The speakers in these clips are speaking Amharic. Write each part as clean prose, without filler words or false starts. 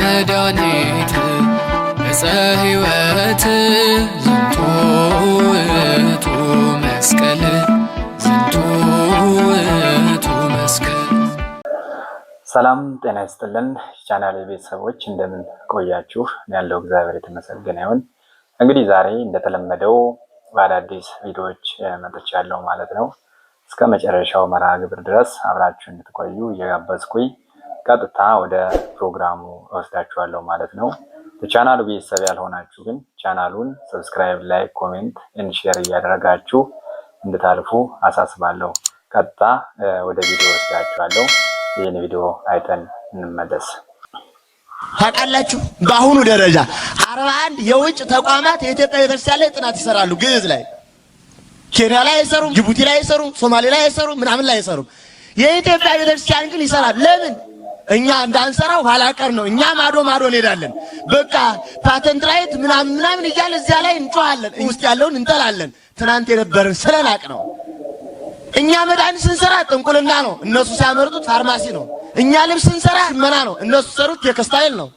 መድኃኒት ዕፀ ሕይወት ዝንቱ ውእቱ መስቀል ዝንቱ ውእቱ መስቀል። ሰላም ጤና ይስጥልን ቻናሌ ቤተሰቦች እንደምን ቆያችሁ? ያለው እግዚአብሔር የተመሰገነ ይሁን። እንግዲህ ዛሬ እንደተለመደው በአዳዲስ ቪዲዮዎች መጥቻለሁ ማለት ነው። እስከ መጨረሻው መርሃ ግብር ድረስ አብራችሁ እንድትቆዩ እየጋበዝኩኝ ቀጥታ ወደ ፕሮግራሙ ወስዳችኋለሁ ማለት ነው። ለቻናሉ ቤተሰብ ያልሆናችሁ ግን ቻናሉን ሰብስክራይብ፣ ላይክ፣ ኮሜንት፣ ሼር እያደረጋችሁ እንድታልፉ አሳስባለሁ። ቀጥታ ወደ ቪዲዮ ወስዳችኋለሁ። ይህን ቪዲዮ አይተን እንመለስ። ታውቃላችሁ በአሁኑ ደረጃ 41 የውጭ ተቋማት የኢትዮጵያ ቤተክርስቲያን ላይ ጥናት ይሰራሉ። ግዕዝ ላይ፣ ኬንያ ላይ አይሰሩም፣ ጅቡቲ ላይ አይሰሩም፣ ሶማሌ ላይ አይሰሩም፣ ምናምን ላይ አይሰሩም። የኢትዮጵያ ቤተክርስቲያን ግን ይሰራል። ለምን? እኛ እንዳንሰራው ኋላ ቀር ነው። እኛ ማዶ ማዶ እንሄዳለን። በቃ ፓተንት ራይት ምናምን እያለ እዚያ ላይ እንጮሃለን፣ ውስጥ ያለውን እንጠላለን። ትናንት የነበረን ስለናቅ ነው። እኛ መድኃኒት ስንሰራ ጥንቁልና ነው፣ እነሱ ሲያመርጡት ፋርማሲ ነው። እኛ ልብስ ስንሰራ ሽመና ነው፣ እነሱ ሰሩት ቴክስታይል ነው።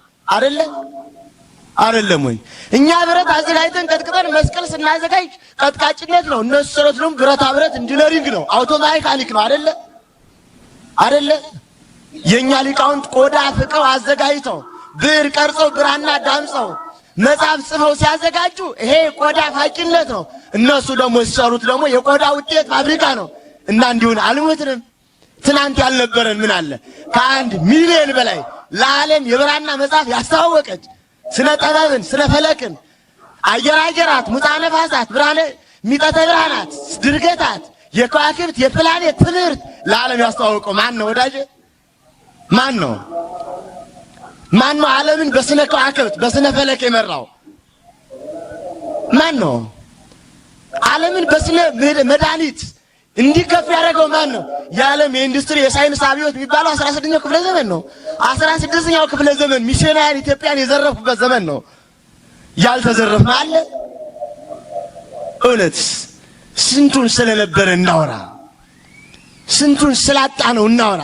አይደለም ወይ? እኛ ብረት አዘጋጅተን ቀጥቅጠን መስቀል ስናዘጋጅ ቀጥቃጭነት ነው፣ እነሱ ሰሩት ደግሞ ብረታ ብረት ኢንጂነሪንግ ነው፣ አውቶ ሜካኒክ ነው። አይደለ? የኛ ሊቃውንት ቆዳ ፍቀው አዘጋጅተው ብዕር ቀርጸው ብራና ዳምጸው መጽሐፍ ጽፈው ሲያዘጋጁ ይሄ ቆዳ ፋቂነት ነው። እነሱ ደግሞ ሲሰሩት ደግሞ የቆዳ ውጤት ፋብሪካ ነው። እና እንዲሁን አልሞትንም። ትናንት ያልነበረን ምን አለ? ከ1 ሚሊዮን በላይ ለዓለም የብራና መጽሐፍ ያስተዋወቀች ስነ ጥበብን፣ ስነ ፈለክን፣ አየራት፣ ሙጣ ነፋሳት፣ ብርሃነ ሚጠተ ብርሃናት፣ ድርገታት፣ የከዋክብት የፕላኔት ትምህርት ለዓለም ያስተዋወቀው ማን ነው ወዳጄ? ማን ነው? ዓለምን በስነ ከዋክብት በስነ ፈለክ የመራው ማን ነው? ዓለምን በስነ መድኃኒት እንዲከፍ ያደረገው ማን ነው? የዓለም የኢንዱስትሪ የሳይንስ አብዮት የሚባለው 16ኛው ክፍለ ዘመን ነው። 16ኛው ክፍለ ዘመን ሚሽናውያን ኢትዮጵያን የዘረፉበት ዘመን ነው። ያልተዘረፍን አለ? እውነት ስንቱን ስለነበረ እናወራ፣ ስንቱን ስላጣ ነው እናወራ።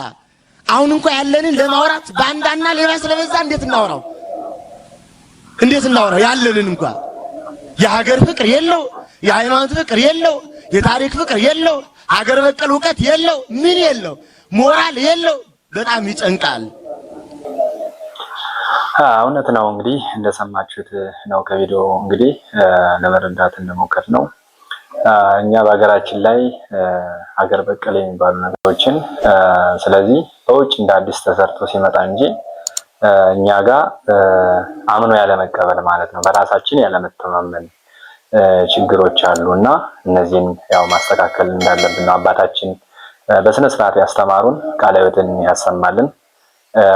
አሁን እንኳን ያለንን ለማውራት ባንዳና ሌባ ስለበዛ እንዴት እናወራው? ያለንን እንኳን የሀገር ፍቅር የለው፣ የሃይማኖት ፍቅር የለው፣ የታሪክ ፍቅር የለው፣ ሀገር በቀል እውቀት የለው፣ ምን የለው፣ ሞራል የለው። በጣም ይጨንቃል። እውነት ነው። እንግዲህ እንደሰማችሁት ነው ከቪዲዮ እንግዲህ ለመረዳት እንደሞከር ነው። እኛ በሀገራችን ላይ ሀገር በቀል የሚባሉ ነገሮችን ስለዚህ በውጭ እንደ አዲስ ተሰርቶ ሲመጣ እንጂ እኛ ጋር አምኖ ያለመቀበል ማለት ነው። በራሳችን ያለመተማመን ችግሮች አሉ እና እነዚህን ያው ማስተካከል እንዳለብን ነው አባታችን በስነ ስርዓት ያስተማሩን። ቃለ ሕይወትን ያሰማልን።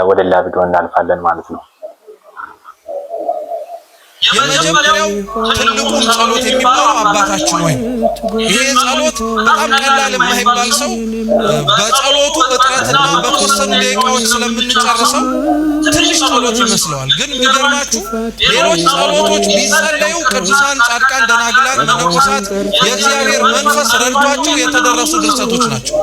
ወደ ሌላ ቪዲዮ እናልፋለን ማለት ነው። የመጀመሪያው ትልቁን ጸሎት የሚባለው አባታችን ሆይ። ይሄ ጸሎት በጣም ቀላል የማይባል ሰው በጸሎቱ እጥረትና በተወሰኑ ደቂቃዎች ስለምንጨርሰው ትንሽ ጸሎት ይመስለዋል። ግን የሚገርማችሁ ሌሎች ጸሎቶች ቢጸለዩ ቅዱሳን፣ ጻድቃን፣ ደናግላን፣ መነኮሳት የእግዚአብሔር መንፈስ ረድቷቸው የተደረሱ ድርሰቶች ናቸው።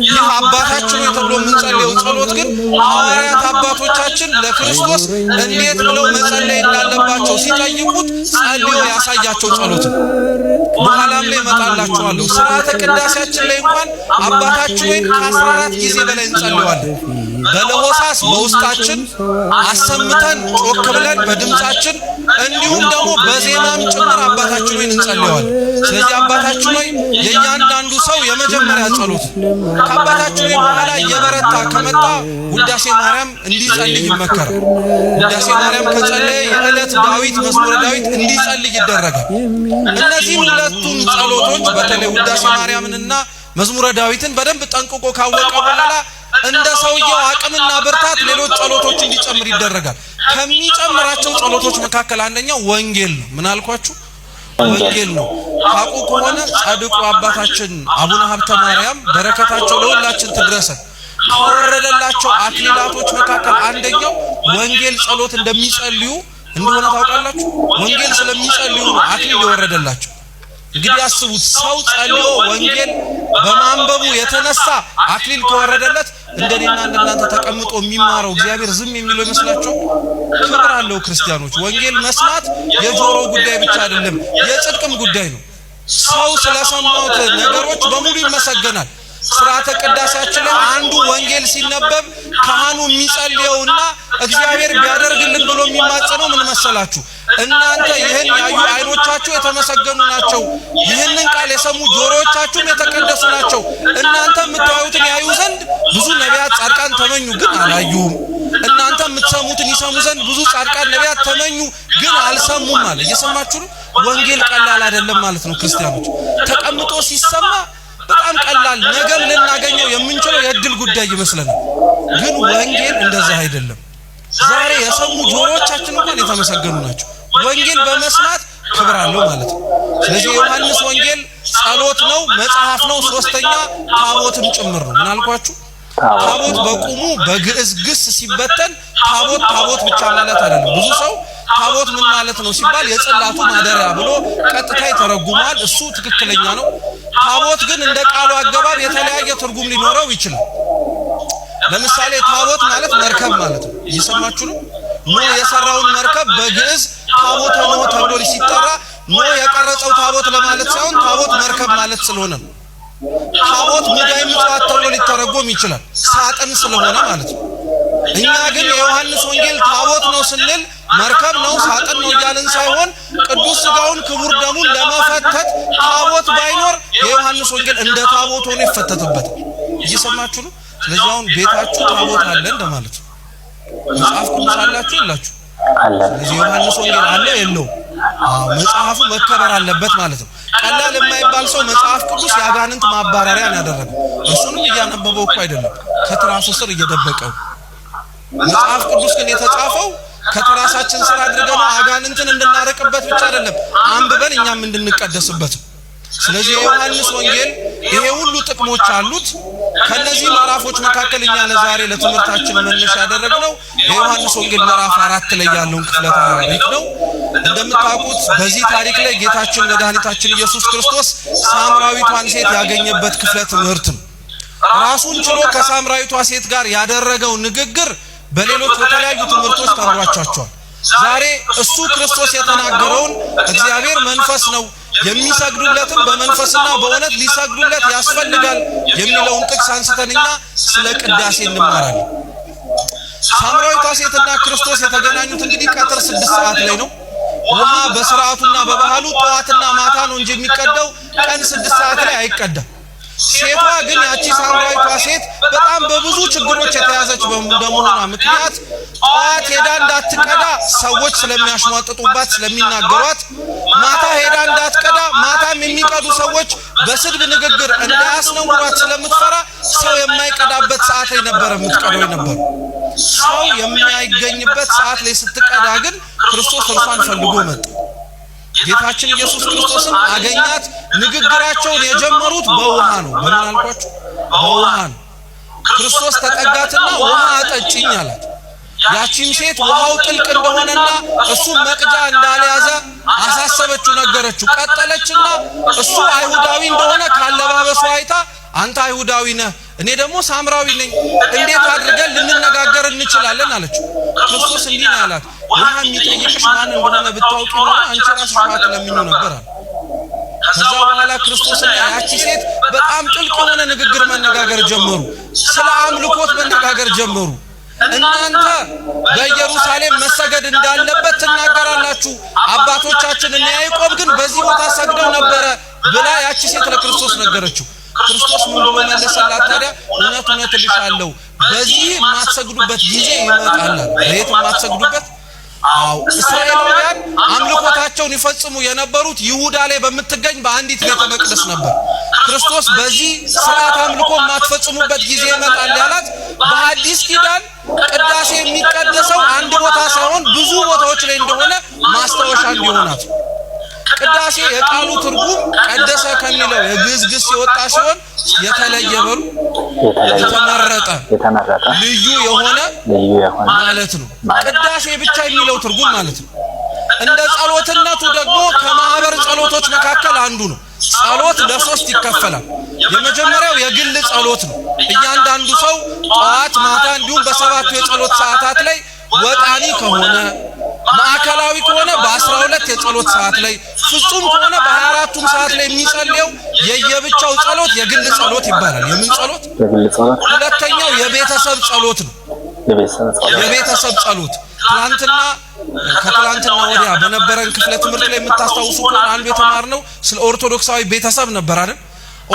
ይህ አባታችን ሆይ ተብሎ የምንጸልየው ጸሎት ግን ሐዋርያት አባቶቻችን ለክርስቶስ እንዴት ብለው መጸለይ እንዳለባቸው ሲጠይቁት ጸልዮ ያሳያቸው ጸሎት ነው። በኋላም ላይ እመጣላችኋለሁ። ሥርዓተ ቅዳሴያችን ላይ እንኳን አባታችን ሆይ ከ14 ጊዜ በላይ እንጸልየዋለን። በለሆሳስ በውስጣችን አሰምተን ጮክ ብለን በድምፃችን እንዲሁም ደግሞ በዜማም ጭምር አባታችን ሆይ እንጸልየዋለን። ስለዚህ አባታችን ሆይ የእያንዳንዱ ሰው የመጀመሪያ ጸሎት ከአባታችን ሆይ በኋላ እየበረታ ከመጣ ውዳሴ ማርያም እንዲጸልይ ይመከራል። ውዳሴ ማርያም ከጸለየ የዕለት ዳዊት መዝሙረ ዳዊት እንዲጸልይ ይደረጋል። እነዚህ ሁለቱም ጸሎቶች በተለይ ውዳሴ ማርያምንና መዝሙረ ዳዊትን በደንብ ጠንቅቆ ካወቀ በኋላ እንደ ሰውየው አቅምና ብርታት ሌሎች ጸሎቶች እንዲጨምር ይደረጋል። ከሚጨምራቸው ጸሎቶች መካከል አንደኛው ወንጌል ነው። ምን አልኳችሁ? ወንጌል ነው። ታውቁ ከሆነ ጻድቁ አባታችን አቡነ ሀብተ ማርያም በረከታቸው ለሁላችን ትድረሰን ከወረደላቸው አክሊላቶች መካከል አንደኛው ወንጌል ጸሎት እንደሚጸልዩ እንደሆነ ታውቃላችሁ። ወንጌል ስለሚጸልዩ ነው አክሊል የወረደላቸው። እንግዲህ አስቡት፣ ሰው ጸልዮ ወንጌል በማንበቡ የተነሳ አክሊል ከወረደለት እንደኔና እንደናንተ ተቀምጦ የሚማረው እግዚአብሔር ዝም የሚለው ይመስላችሁ? ክብር አለው። ክርስቲያኖች ወንጌል መስማት የጆሮ ጉዳይ ብቻ አይደለም፣ የጽድቅም ጉዳይ ነው። ሰው ስለሰማውት ነገሮች በሙሉ ይመሰገናል። ስርዓተ ቅዳሴያችን ላይ አንዱ ወንጌል ሲነበብ ካህኑ የሚጸልየውና እግዚአብሔር ቢያደርግልን ብሎ የሚማጸነው ምን መሰላችሁ? እናንተ ይህን ያዩ አይኖቻችሁ የተመሰገኑ ናቸው፣ ይህንን ቃል የሰሙ ጆሮዎቻችሁም የተቀደሱ ናቸው። እናንተ የምታዩትን ያዩ ዘንድ ብዙ ነቢያት ጻድቃን ተመኙ፣ ግን አላዩም። እናንተ የምትሰሙትን ይሰሙ ዘንድ ብዙ ጻድቃን ነቢያት ተመኙ፣ ግን አልሰሙም አለ። እየሰማችሁ ነው። ወንጌል ቀላል አይደለም ማለት ነው። ክርስቲያኖች ተቀምጦ ሲሰማ በጣም ቀላል ነገር ልናገኘው የምንችለው የእድል ጉዳይ ይመስለናል፣ ግን ወንጌል እንደዛ አይደለም። ዛሬ የሰሙ ጆሮዎቻችን እንኳን የተመሰገኑ ናቸው። ወንጌል በመስማት ክብር አለው ማለት ነው። ስለዚህ ዮሐንስ ወንጌል ጸሎት ነው፣ መጽሐፍ ነው፣ ሶስተኛ ታቦትም ጭምር ነው። ምን አልኳችሁ? ታቦት በቁሙ በግዕዝ ግስ ሲበተን ታቦት ብቻ ማለት አይደለም። ብዙ ሰው ታቦት ምን ማለት ነው ሲባል የጽላቱ ማደሪያ ብሎ ቀጥታ ይተረጉማል። እሱ ትክክለኛ ነው። ታቦት ግን እንደ ቃሉ አገባብ የተለያየ ትርጉም ሊኖረው ይችላል። ለምሳሌ ታቦት ማለት መርከብ ማለት ነው። እየሰማችሁ ነው። ኖህ የሰራውን መርከብ በግዕዝ ታቦተ ኖህ ተብሎ ሲጠራ ኖህ የቀረጸው ታቦት ለማለት ሳይሆን ታቦት መርከብ ማለት ስለሆነ ነው። ታቦት ሙዳይ ምጽዋት ተብሎ ሊተረጎም ይችላል፣ ሳጥን ስለሆነ ማለት ነው። እኛ ግን የዮሐንስ ወንጌል ታቦት ነው ስንል መርከብ ነው ሳጥን ነው እያልን ሳይሆን ቅዱስ ሥጋውን ክቡር ደሙን ለመፈተት ታቦት ባይኖር የዮሐንስ ወንጌል እንደ ታቦት ሆኖ ይፈተትበታል። እየሰማችሁ ነው። ስለዚህ አሁን ቤታችሁ ታቦት አለ እንደማለት ነው። መጽሐፍ ቅዱስ አላችሁ የላችሁ? ስለዚህ ዮሐንስ ወንጌል አለ የለው? መጽሐፉ መከበር አለበት ማለት ነው። ቀላል የማይባል ሰው መጽሐፍ ቅዱስ ያጋንንት ማባረሪያ ያደረገ እሱንም እያነበበው እኮ አይደለም፣ ከትራሱ ስር እየደበቀው። መጽሐፍ ቅዱስ ግን የተጻፈው ከተራሳችን ስር አድርገን አጋንንትን እንድናረቅበት ብቻ አይደለም፣ አንብበን እኛም እንድንቀደስበት። ስለዚህ የዮሐንስ ወንጌል ይሄ ሁሉ ጥቅሞች አሉት። ከነዚህ ምዕራፎች መካከል እኛ ለዛሬ ለትምህርታችን መነሻ ያደረግነው የዮሐንስ ወንጌል ምዕራፍ 4 ላይ ያለውን ክፍለ ታሪክ ነው። እንደምታውቁት በዚህ ታሪክ ላይ ጌታችን መድኃኒታችን ኢየሱስ ክርስቶስ ሳምራዊቷን ሴት ያገኘበት ክፍለ ትምህርት ነው። ራሱን ችሎ ከሳምራዊቷ ሴት ጋር ያደረገው ንግግር በሌሎች በተለያዩ ትምህርቶች ተምሯቸዋል። ዛሬ እሱ ክርስቶስ የተናገረውን እግዚአብሔር መንፈስ ነው የሚሰግዱለትም በመንፈስና በእውነት ሊሰግዱለት ያስፈልጋል የሚለውን ጥቅስ አንስተንኛ ስለ ቅዳሴ እንማራለን። ሳምራዊቷ ሴትና ክርስቶስ የተገናኙት እንግዲህ ቀትር 6 ሰዓት ላይ ነው። ውሃ በስርዓቱና በባህሉ ጠዋትና ማታ ነው እንጂ የሚቀዳው ቀን 6 ሰዓት ላይ አይቀዳም። ሴቷ ግን ያቺ ሳምራዊቷ ሴት በጣም በብዙ ችግሮች የተያዘች በመሆኗ ምክንያት ጠዋት ሄዳ እንዳትቀዳ ሰዎች ስለሚያሽሟጥጡባት ስለሚናገሯት፣ ማታ ሄዳ እንዳትቀዳ ማታም የሚቀዱ ሰዎች በስድብ ንግግር እንዳያስነውሯት ስለምትፈራ ሰው የማይቀዳበት ሰዓት ላይ ነበር የምትቀዳው ነበር። ሰው የማይገኝበት ሰዓት ላይ ስትቀዳ ግን ክርስቶስ እርሷን ፈልጎ መጣ። ጌታችን ኢየሱስ ክርስቶስን አገኛት። ንግግራቸውን የጀመሩት በውሃ ነው። በምን አልኳችሁ? በውሃ ነው። ክርስቶስ ተጠጋትና ውሃ አጠጪኝ አላት። ያቺም ሴት ውሃው ጥልቅ እንደሆነና እሱ መቅጃ እንዳልያዘ አሳሰበችው፣ ነገረችው። ቀጠለችና እሱ አይሁዳዊ እንደሆነ ካለባበሱ አይታ አንተ አይሁዳዊ ነህ፣ እኔ ደግሞ ሳምራዊ ነኝ፣ እንዴት አድርገን ልንነጋገር እንችላለን አለችው። ክርስቶስ እንዲህ ነው ያላት፣ ውሃ የሚጠይቅሽ ማን እንደሆነ ብታውቂ ኖሮ አንቺ ራስሽ ውሃ ትለምኚው ነበር አለ። ከዛ በኋላ ክርስቶስና ያቺ ሴት በጣም ጥልቅ የሆነ ንግግር መነጋገር ጀመሩ። ስለ አምልኮት መነጋገር ጀመሩ። እናንተ በኢየሩሳሌም መሰገድ እንዳለበት ትናገራላችሁ፣ አባቶቻችን እና ያዕቆብ ግን በዚህ ቦታ ሰግደው ነበረ ብላ ያቺ ሴት ለክርስቶስ ነገረችው። ክርስቶስ ምን ብሎ መለሰላት? ታዲያ እውነት እውነት እልሻለሁ በዚህ የማትሰግዱበት ጊዜ ይመጣል። በየት የማትሰግዱበት? አው እስራኤላውያን አምልኮታቸውን ይፈጽሙ የነበሩት ይሁዳ ላይ በምትገኝ በአንዲት ቤተ መቅደስ ነበር። ክርስቶስ በዚህ ስርዓት አምልኮ የማትፈጽሙበት ጊዜ ይመጣል ያላት በሐዲስ ኪዳን ቅዳሴ የሚቀደሰው አንድ ቦታ ሳይሆን ብዙ ቦታዎች ላይ እንደሆነ ማስታወሻ እንዲሆናት። ቅዳሴ የቃሉ ትርጉም ቀደሰ ከሚለው የግዕዝ ግስ የወጣ ሲሆን የተለየ በሉ የተመረጠ ልዩ የሆነ ማለት ነው። ቅዳሴ ብቻ የሚለው ትርጉም ማለት ነው። እንደ ጸሎትነቱ ደግሞ ከማህበር ጸሎቶች መካከል አንዱ ነው። ጸሎት ለሶስት ይከፈላል። የመጀመሪያው የግል ጸሎት ነው። እያንዳንዱ ሰው ጧት ማታ እንዲሁም በሰባቱ የጸሎት ሰዓታት ላይ ወጣኒ ከሆነ ማዕከላዊ ከሆነ በ12 የጸሎት ሰዓት ላይ ፍጹም ከሆነ በ24ቱም ሰዓት ላይ የሚጸልየው የየብቻው ጸሎት የግል ጸሎት ይባላል። የምን ጸሎት? የግል ጸሎት። ሁለተኛው የቤተሰብ ጸሎት ነው። የቤተሰብ ጸሎት ከትላንትና ወዲያ በነበረን ክፍለ ትምህርት ላይ የምታስታውሱ ከሆነ አንዱ የተማርነው ስለ ኦርቶዶክሳዊ ቤተሰብ ነበር አይደል?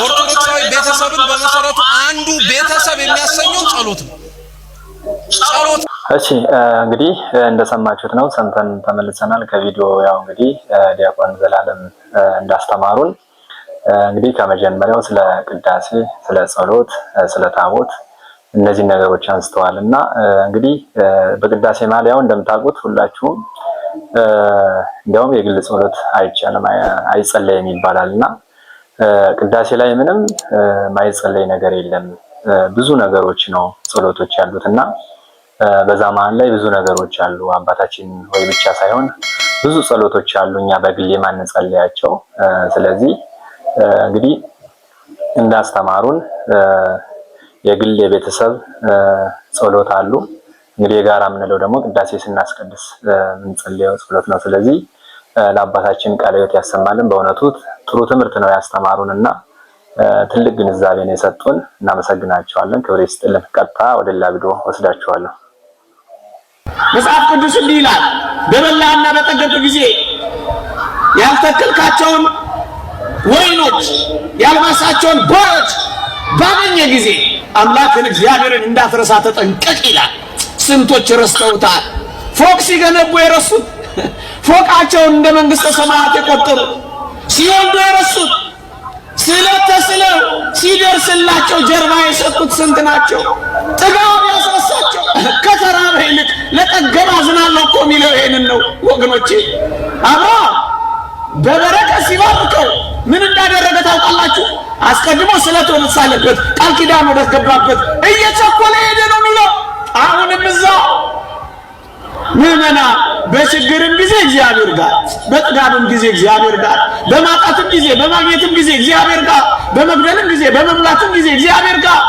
ኦርቶዶክሳዊ ቤተሰብን በመሰረቱ አንዱ ቤተሰብ የሚያሰኘው ጸሎት ነው። ጸሎት። እሺ እንግዲህ እንደሰማችሁት ነው፣ ሰምተን ተመልሰናል ከቪዲዮ። ያው እንግዲህ ዲያቆን ዘላለም እንዳስተማሩን እንግዲህ ከመጀመሪያው ስለ ቅዳሴ፣ ስለ ጸሎት፣ ስለ ታቦት እነዚህ ነገሮች አንስተዋል እና እንግዲህ በቅዳሴ ማሊያው እንደምታውቁት ሁላችሁም እንዲያውም የግል ጸሎት አይቻልም አይጸለይም ይባላልና ቅዳሴ ላይ ምንም ማይጸለይ ነገር የለም። ብዙ ነገሮች ነው ጸሎቶች ያሉትና በዛ መሃል ላይ ብዙ ነገሮች አሉ። አባታችን ወይ ብቻ ሳይሆን ብዙ ጸሎቶች አሉ እኛ በግል የማንጸልያቸው። ስለዚህ እንግዲህ እንዳስተማሩን የግል የቤተሰብ ጸሎት አሉ። እንግዲህ የጋራ የምንለው ደግሞ ቅዳሴ ስናስቀድስ የምንጸልየው ጸሎት ነው። ስለዚህ ለአባታችን ቃለ ሕይወት ያሰማልን። በእውነቱ ጥሩ ትምህርት ነው ያስተማሩንና ትልቅ ግንዛቤ ነው የሰጡን። እናመሰግናቸዋለን። ክብር ይስጥልን። ቀጥታ ወደ ሌላ ቪዲዮ ወስዳችኋለሁ። መጽሐፍ ቅዱስ እንዲህ ይላል፣ በበላህና በጠገብህ ጊዜ ያልተከልካቸውን ወይኖች ያልማሳቸውን ቦዮች ባገኘ ጊዜ አምላክን እግዚአብሔርን እንዳትረሳ ተጠንቀቅ ይላል። ስንቶች ረስተውታል። ፎቅ ሲገነቡ የረሱት፣ ፎቃቸውን እንደ መንግስተ ሰማያት የቆጠሩ፣ ሲወልዱ የረሱት፣ ስለት ተስለው ሲደርስላቸው ጀርባ የሰጡት ስንት ናቸው? ጥጋብ ያስረሳቸው። ከተራበ ይልቅ ለጠገብ አዝናለሁ እኮ የሚለው ይሄንን ነው ወገኖቼ። አብርሃም በበረከት ሲባርከው ምን እንዳደረገ ታውቃላችሁ? አስቀድሞ ስለት ወደተሳለበት ቃል ኪዳን ወደተገባበት እየቸኮለ ሄደ ነው የሚለው። አሁንም እዛ ምዕመና በችግርም ጊዜ እግዚአብሔር ጋር፣ በጥጋብም ጊዜ እግዚአብሔር ጋር፣ በማጣትም ጊዜ በማግኘትም ጊዜ እግዚአብሔር ጋር፣ በመግደልም ጊዜ በመሙላትም ጊዜ እግዚአብሔር ጋር፣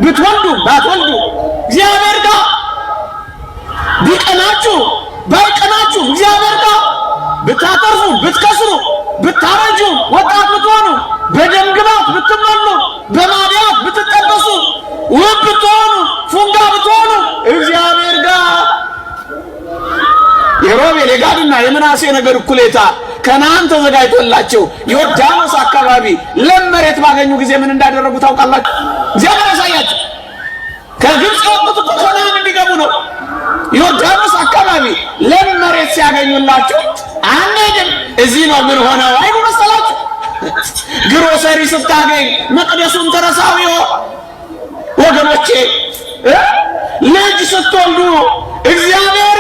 ብትወልዱ ባትወልዱ እግዚአብሔር ጋር፣ ቢቀናችሁ ባይቀናችሁ እግዚአብሔር ጋር፣ ብታተርፉ ብትከስሩ፣ ብታረጁ ወጣት ብትሆኑ፣ በደም ግባት ብትሞሉ፣ በማዲያት ብትጠበሱ፣ ውብ ብትሆኑ፣ ፉንጋ ብትሆኑ እግዚአብሔር ጋር። የሮቤል የጋድና የምናሴ ነገር እኩሌታ ከነዓን ተዘጋጅቶላቸው ዮርዳኖስ አካባቢ ለም መሬት ባገኙ ጊዜ ምን እንዳደረጉ ታውቃላችሁ? እግዚአብሔር ያሳያችሁ። ከግብፅ የወጡት እኮ ከነዓን እንዲገቡ ነው። ዮርዳኖስ አካባቢ ለም መሬት ሲያገኙላችሁ አንሄድም እዚህ ነው ምን ሆነው አይሉ መሰላችሁ? ግሮሰሪ ስታገኝ መቅደሱን ተረሳው ይሆን ወገኖቼ? ልጅ ስትወልዱ እግዚአብሔር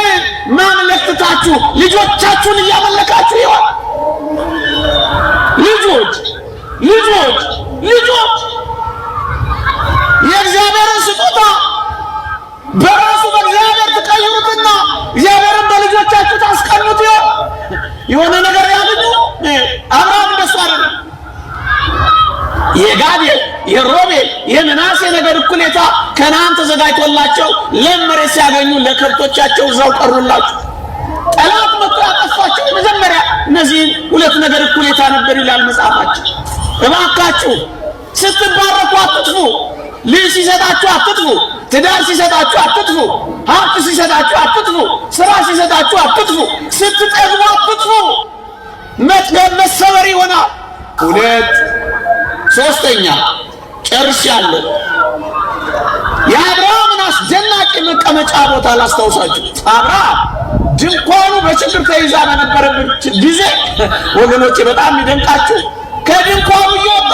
ማምለክ ትታችሁ ልጆቻችሁን እያመለካችሁ ይሆን? ልጆች የእግዚአብሔርን ስጦታ በራሱ በእግዚአብሔር ትቀይሩትና እግዚአብሔርን በልጆቻችሁ ታስቀኑት ይሆን? የሆነ ነገር ያገኙ አብርሃም እንደሱ አይደለም። የጋድ የሮቤል የምናሴ ነገር እኩሌታ ከነዓን ተዘጋጅቶላቸው ለም መሬት ሲያገኙ ለከብቶቻቸው እዛው ቀሩላቸው። ጠላት መጥቶ ያጠፋቸው መጀመሪያ እነዚህን ሁለት ነገር እኩሌታ ነበር ይላል መጽሐፋችን። እባካችሁ ስትባረኩ አትጥፉ። ልጅ ሲሰጣችሁ አትጥፉ። ትዳር ሲሰጣችሁ አትጥፉ። ሀብት ሲሰጣችሁ አትጥፉ። ስራ ሲሰጣችሁ አትጥፉ። ስትጠግቡ አትጥፉ። መጥገብ መሰበር ይሆናል። ሁለት ሶስተኛ ጨርሻለሁ። የአብርሃምን አስደናቂ መቀመጫ ቦታ ላስታውሳችሁ። አብርሃም ድንኳኑ በችግር ተይዛ በነበረበት ጊዜ ወገኖቼ በጣም ይደንቃችሁ፣ ከድንኳኑ እየወጣ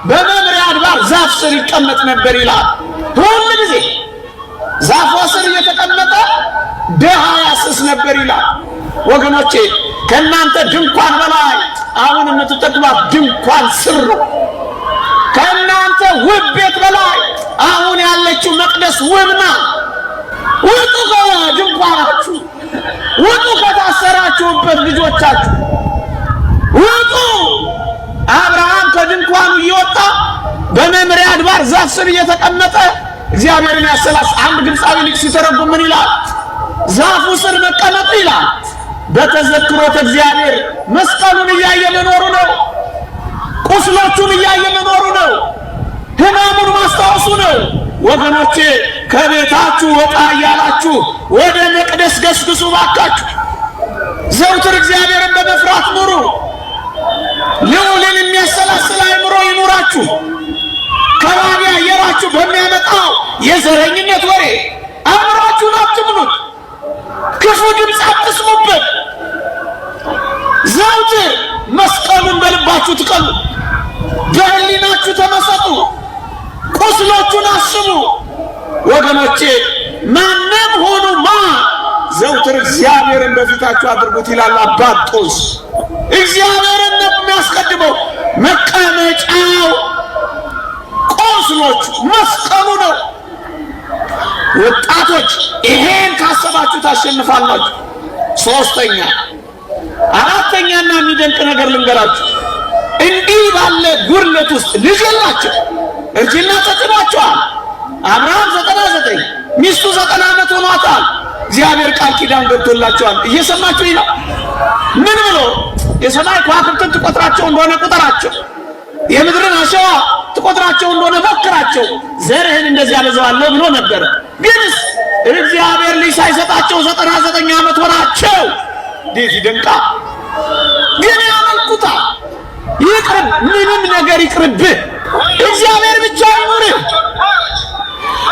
በመምሪያ አድባር ዛፍ ስር ይቀመጥ ነበር ይላል። ሁሉ ጊዜ ዛፏ ስር እየተቀመጠ ደሃ ያስስ ነበር ይላል። ወገኖቼ ከእናንተ ድንኳን በላይ አሁን የምትጠቅሟት ድንኳን ስር ነው። ከእናንተ ውብ ቤት በላይ አሁን ያለችው መቅደስ ውብ ናት። ውጡ ከድንኳናችሁ፣ ውጡ ከታሰራችሁበት ልጆቻችሁ ውጡ። አብርሃም ከድንኳኑ እየወጣ በመምሪያ አድባር ዛፍ ስር እየተቀመጠ እግዚአብሔርን ያሰላስ። አንድ ግብፃዊ ሊቅ ሲተረጉም ምን ይላል? ዛፉ ስር መቀመጥ ይላል በተዘክሮተ እግዚአብሔር መስቀሉን እያየ መኖሩ ነው። ቁስሎቹን እያየ መኖሩ ነው። ሕማሙን ማስታወሱ ነው። ወገኖቼ ከቤታችሁ ወጣ እያላችሁ ወደ መቅደስ ገስግሱ ባካችሁ። ዘውትር እግዚአብሔርን በመፍራት ኑሩ። ልዑልን የሚያሰላስል አእምሮ ይኑራችሁ። ከባቢ አየራችሁ በሚያመጣው የዘረኝነት ወሬ አእምሯችሁን አትሙሉት። ክፉ ድምፅ አትስሙበት። ዘውትር መስቀሉን በልባችሁ ትቀሉ። በህሊናችሁ ተመሰጡ። ቁስሎቹን አስቡ። ወገኖቼ ማንም ሆኑ ዘውትር እግዚአብሔርን በፊታችሁ አድርጉት ይላል አባት ጦስ። እግዚአብሔርን ነው የሚያስቀድመው። መቀመጫው ቁስሎቹ መስቀሉ ነው። ወጣቶች ይሄን ካሰባችሁ ታሸንፋላችሁ። ሶስተኛ አራተኛና የሚደንቅ ነገር ልንገራችሁ። እንዲህ ባለ ጉርለት ውስጥ ልጅ የላቸው፣ እርጅና ተጭኗቸዋል። አብርሃም 99 ሚስቱ 90 ዓመት ሆኗታል። እግዚአብሔር ቃል ኪዳን ገብቶላቸዋል። እየሰማችሁ ነው። ምን ብሎ የሰማይ ከዋክብትን ትቆጥራቸው እንደሆነ ቁጠራቸው፣ የምድርን አሸዋ ትቆጥራቸው እንደሆነ ሞክራቸው፣ ዘርህን እንደዚህ አበዛዋለሁ ብሎ ነበር። ግንስ እግዚአብሔር ልጅ ሳይሰጣቸው 99 ዓመት ሆናቸው። እንዴት ይደንቃል! ግን ያመልኩታል። ይቅርብ፣ ምንም ነገር ይቅርብህ፣ እግዚአብሔር ብቻ ይኑርህ።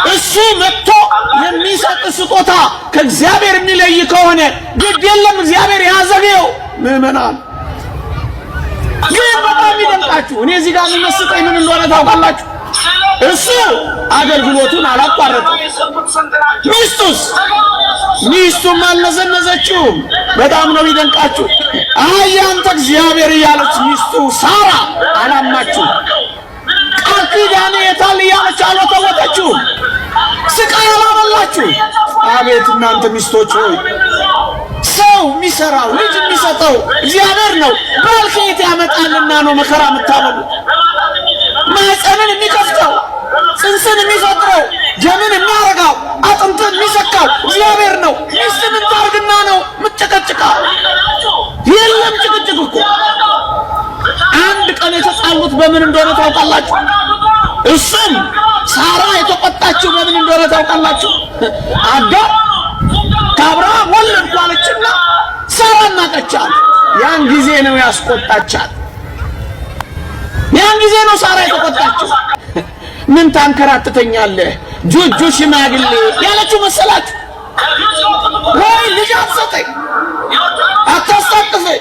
እሱ መጥቶ የሚሰጥ ስጦታ ከእግዚአብሔር የሚለይ ከሆነ ግድ የለም፣ እግዚአብሔር ያዘገየው። ምዕመናን ግን በጣም ይደንቃችሁ። እኔ እዚህ ጋር የሚመስጠኝ ምን እንደሆነ ታውቃላችሁ? እሱ አገልግሎቱን አላቋረጠም። ሚስቱም አልነዘነዘችውም። በጣም ነው ይደንቃችሁ። አይ አንተ እግዚአብሔር እያለች ሚስቱ ሳራ አላማችሁ። ቃል ኪዳኔ የታል እያለች አልወተወተችውም። ስቃይ አላበላችሁ። አቤት እናንተ ሚስቶች ሆይ! ሰው የሚሰራው ልጅ የሚሰጠው እግዚአብሔር ነው። ባል ከየት ያመጣልና ነው መከራ የምታበሉት? ማህፀንን የሚከፍተው ጽንስን የሚፈጥረው ጀምን የሚያረጋው አጥንትን የሚሰካው እግዚአብሔር ነው። ሚስት ምን ታርግና ነው የምትጨቀጭቀው? የለም ጭቅጭቅ እኮ። አንድ ቀን የተጣሉት በምን እንደሆነ ታውቃላችሁ? እሱም ሳራ የተቆጣችው በምን እንደሆነ ታውቃላችሁ? አጋር ከአብርሃም ወለድኩ አለችና ሳራ ናቀቻት። ያን ጊዜ ነው ያስቆጣቻት። ያን ጊዜ ነው ሳራ የተቆጣችው። ምን ታንከራትተኛለህ ጁጁ ሽማግሌ ያለችው መሰላችሁ? ወይ ልጅ አትሰጠኝ አታስታቅፈኝ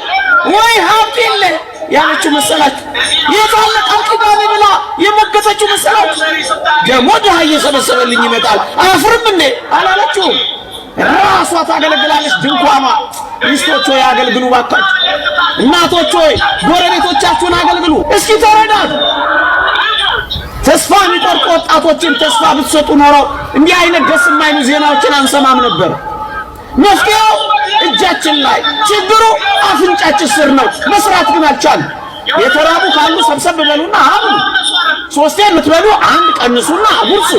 ወይ ሀብት የለ ያለችው መሰላችሁ? የታለ ቃል ኪዳኔ ብላ የሞገተችው መሰላችሁ? ደግሞ ድሃ እየሰበሰበልኝ ይመጣል አፍርም እንዴ አላለችውም? ራሷ ታገለግላለች ድንኳኗ። ሚስቶች ሆይ አገልግሉ ባካችሁ። እናቶች ሆይ ጎረቤቶቻችሁን አገልግሉ። እስኪ ተረዳዱ። ተስፋ የሚቆርጡ ወጣቶችን ተስፋ ብትሰጡ ኖሮ እንዲህ አይነት ደስ የማይሉ ዜናዎችን አንሰማም ነበር። መፍትሄው እጃችን ላይ፣ ችግሩ አፍንጫችን ስር ነው። መስራት ግን አልቻልንም። የተራቡ ካሉ ሰብሰብ በሉና አብሉ። ሶስቴ የምትበሉ አንድ ቀንሱና አጉርሱ።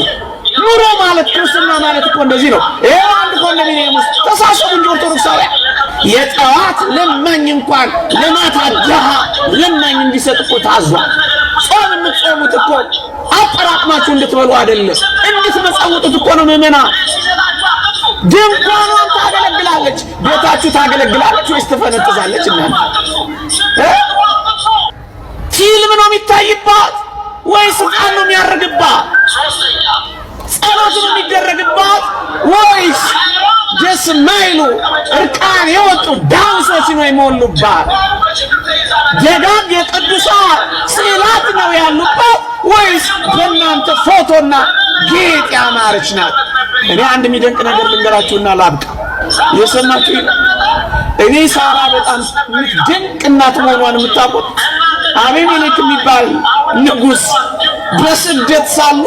ኑሮ ማለት ክርስትና ማለት እኮ እንደዚህ ነው። አንድ ኮንዶሚኒየም ውስጥ ተሳሰቡ እንጂ ኦርቶዶክሳውያን የጠዋት ለማኝ እንኳን ለማታ ድሃ ለማኝ እንዲሰጥ እኮ ታዟል። ጾም የምትጾሙት እኮ አጠራቅማችሁ እንድትበሉ አይደለም፣ እንድትመጸውቱት እኮ ነው። ምዕመና ድንኳኗን ታገለግላለች፣ ቤታችሁ ታገለግላለች ወይስ ትፈነጥዛለች? እናንተ ፊልም ነው የሚታይባት ወይስ ዕጣን ነው የሚያርግባት? ጸሎት ነው የሚደረግባት ወይስ ደስ የማይሉ እርቃን የወጡ ዳንሶች ነው የሞሉባት? ደጋግ የቅዱሳን ስዕላት ነው ያሉባት ወይስ በእናንተ ፎቶና ጌጥ ያማረች ናት? እኔ አንድ የሚደንቅ ነገር ልንገራችሁና ላብቃ። የሰማችሁ እኔ ሳራ በጣም ድንቅ እናት መሆኗን የምታውቁት አቤሜሌክ የሚባል ንጉሥ በስደት ሳሉ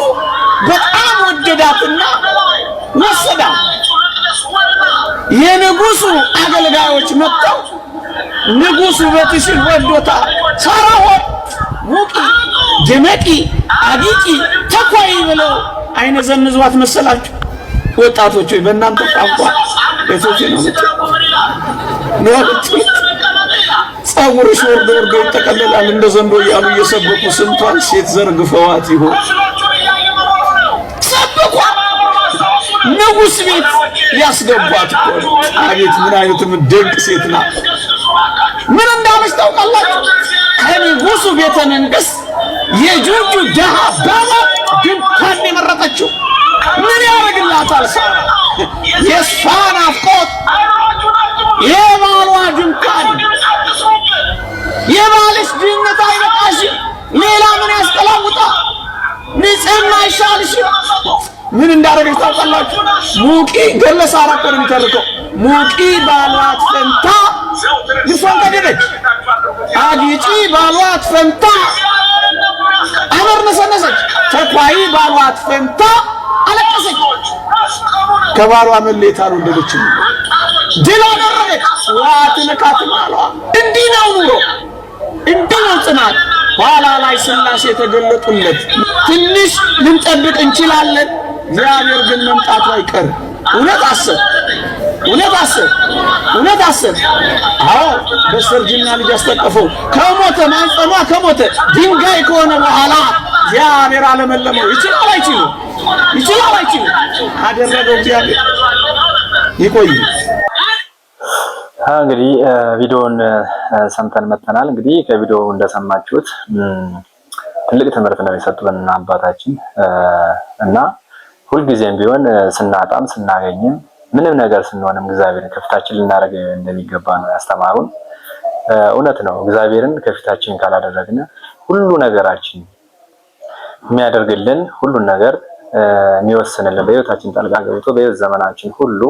በጣም ወደዳትና ወሰዳት። የንጉሱ አገልጋዮች መጥተው ንጉሱ በትሽን ወዶታል፣ ሳራ ሆይ ሙቂ ድመቂ አጊጪ ተኳይ ብለው አይነ ዘንዟት መሰላችሁ? ወጣቶች በእናንተ ቋንቋ እቶች ነው ነው ጸጉርሽ ወርዶ ይጠቀለላል እንደ ዘንዶ ያሉ እየሰበኩ ስንቷን ሴት ዘርግፈዋት ይሆን ሰበኩ ንጉስ ቤት ያስገባት እኮ አቤት ምን አይነት ድንቅ ሴት ናት ምን እንዳለች ታውቃላችሁ ከንጉሱ ቤተ መንግስት የጁጁ ደሃ ባባ ድንኳን የመረጠችው ምን ያደርግላታል ሳራ የሷን አፍቆት የባሏ ድንኳን የባልሽ ድህነት አይበቃሽ ሌላ ምን ያስቀላውጣ ንጽህና ይሻልሽ ምን እንዳደረገች ታውቃላችሁ ሙቂ ገለ ሳራ እኮ ነው የሚተርከው ሙቂ ባሏት ፈንታ ይሷን ከደረች አጊጪ ባሏት ፈንታ አመር ነሰነሰች ተኳይ ባሏት ፈንታ አለቀሰች ከባሏ መለየት አልወደደችም ድል አደረገች ዋትነካት ማሏ እንዲህ ነው ኑሮ እንዲህ ነው ጽናት ኋላ ላይ ስላሴ ተገለጡለት ትንሽ ልንጠብቅ እንችላለን እግዚአብሔር ግን መምጣቱ አይቀርም እውነት አሰብ አዎ በሰርጅና ልጅ አስተቀፈው ከሞተ ማንጸኗ ከሞተ ድንጋይ ከሆነ በኋላ እግዚአብሔር አለመለመው ይችላል አይችልም አደረገው እግዚአብሔር ይቆይ እንግዲህ ቪዲዮውን ሰምተን መተናል እንግዲህ ከቪዲዮው እንደሰማችሁት ትልቅ ትምህርት ነው የሰጡን አባታችን እና ሁልጊዜም ቢሆን ስናጣም ስናገኝም ምንም ነገር ስንሆንም እግዚአብሔርን ከፊታችን ልናደርግ እንደሚገባ ነው ያስተማሩን እውነት ነው እግዚአብሔርን ከፊታችን ካላደረግን ሁሉ ነገራችን የሚያደርግልን ሁሉ ነገር የሚወስንልን በህይወታችን ጣልቃ ገብቶ በህይወት ዘመናችን ሁሉ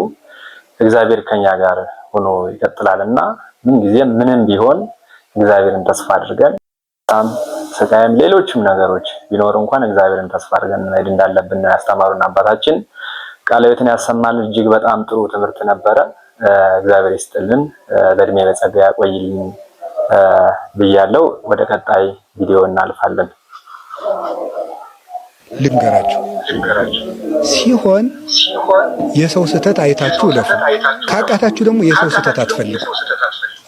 እግዚአብሔር ከኛ ጋር ሆኖ ይቀጥላልና ምን ጊዜም ምንም ቢሆን እግዚአብሔርን ተስፋ አድርገን ሰቃየም ሌሎችም ነገሮች ቢኖር እንኳን እግዚአብሔርን ተስፋ አድርገን መሄድ እንዳለብን ነው ያስተማሩን አባታችን ቃለ ሕይወትን ያሰማልን እጅግ በጣም ጥሩ ትምህርት ነበረ እግዚአብሔር ይስጥልን በእድሜ በጸጋ ያቆይልን ብያለሁ ወደ ቀጣይ ቪዲዮ እናልፋለን ልንገራችሁ ሲሆን የሰው ስተት አይታችሁ ለፉ ካቃታችሁ ደግሞ የሰው ስተት አትፈልጉ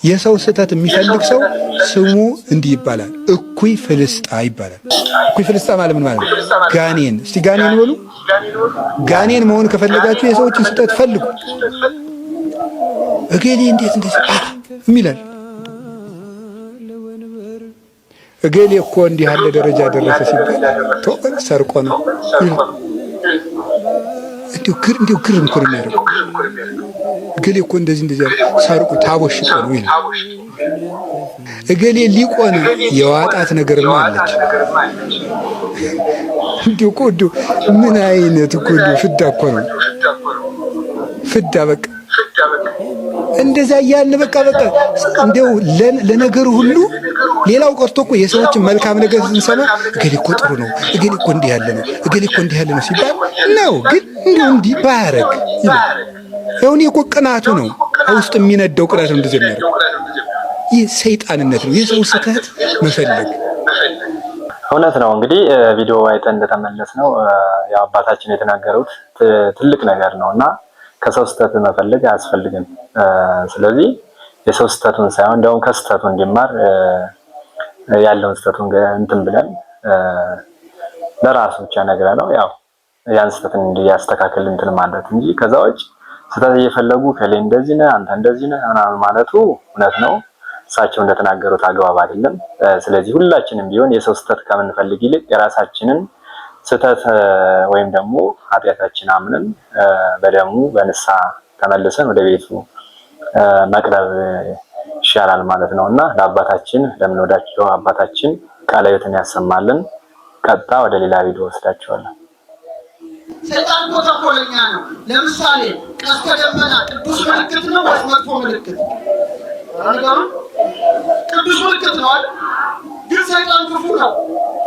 የሰው ስተት የሚፈልግ ሰው ስሙ እንዲህ ይባላል እኩይ ፍልስጣ ይባላል እኩይ ፍልስጣ ማለት ምን ማለት ነው ጋኔን እስቲ ጋኔን በሉ ጋኔን መሆን ከፈለጋችሁ የሰዎችን ስተት ፈልጉ እገሌ እንዴት እንደዚህ የሚላል እገሌ እኮ እንዲህ ያለ ደረጃ ደረሰ ሲባል ተወል ሰርቆ ነው እንዲሁ ግርም እኮ ነው የሚያደርገው እገሌ እኮ እንደዚህ ሰርቆ ታቦሽቆ ነው ይላል እገሌ ሊቆን የዋጣት ነገርማ አለች እንዲሁ ምን አይነት እኮ ፍዳ እኮ ነው ፍዳ በቃ እንደዛ ያለ በቃ እንደው ለነገሩ ሁሉ ሌላው ቀርቶ እኮ የሰዎችን መልካም ነገር ስንሰማ እገሌ እኮ ጥሩ ነው እገሌ እኮ እንዲህ ያለ ነው ሲባል ነው ግን እንዲህ ባያረግ ይሁን እኮ ቅናቱ ነው ውስጥ የሚነደው ቅናት ነው እንደዚህ የሚያደርገው ይህ ሰይጣንነት ነው የሰው ስተት መፈለግ እውነት ነው እንግዲህ ቪዲዮ አይተን እንደተመለስ ነው ያው አባታችን የተናገሩት ትልቅ ነገር ነውና ከሰው ስተት መፈለግ አያስፈልግም ስለዚህ የሰው ስተቱን ሳይሆን እንደውም ከስተቱ እንዲማር ያለውን ስተቱን እንትን ብለን ለራሱ ብቻ ነገር ነው ያው ያን ስተትን እንዲያስተካክል እንትን ማለት እንጂ ከዛዎች ስተት እየፈለጉ ከሌ እንደዚህ ነህ አንተ እንደዚህ ነህ ማለቱ እውነት ነው እሳቸው እንደተናገሩት አግባብ አይደለም ስለዚህ ሁላችንም ቢሆን የሰው ስተት ከምንፈልግ ይልቅ የራሳችንን ስተት ወይም ደግሞ ኃጢአታችን አምነን በደሙ በንሳ ተመልሰን ወደ ቤቱ መቅረብ ይሻላል ማለት ነውና ለአባታችን ለምንወዳቸው አባታችን ቃለ ሕይወትን ያሰማልን ቀጣ ወደ ሌላ ቪዲዮ ወስዳቸዋለሁ ሰይጣን ተንኮለኛ ነው ለምሳሌ ቀስተ ደመና ቅዱስ ምልክት ነው ወይስ መጥፎ ምልክት ቅዱስ ምልክት ነው ግን ሰይጣን ክፉ ነው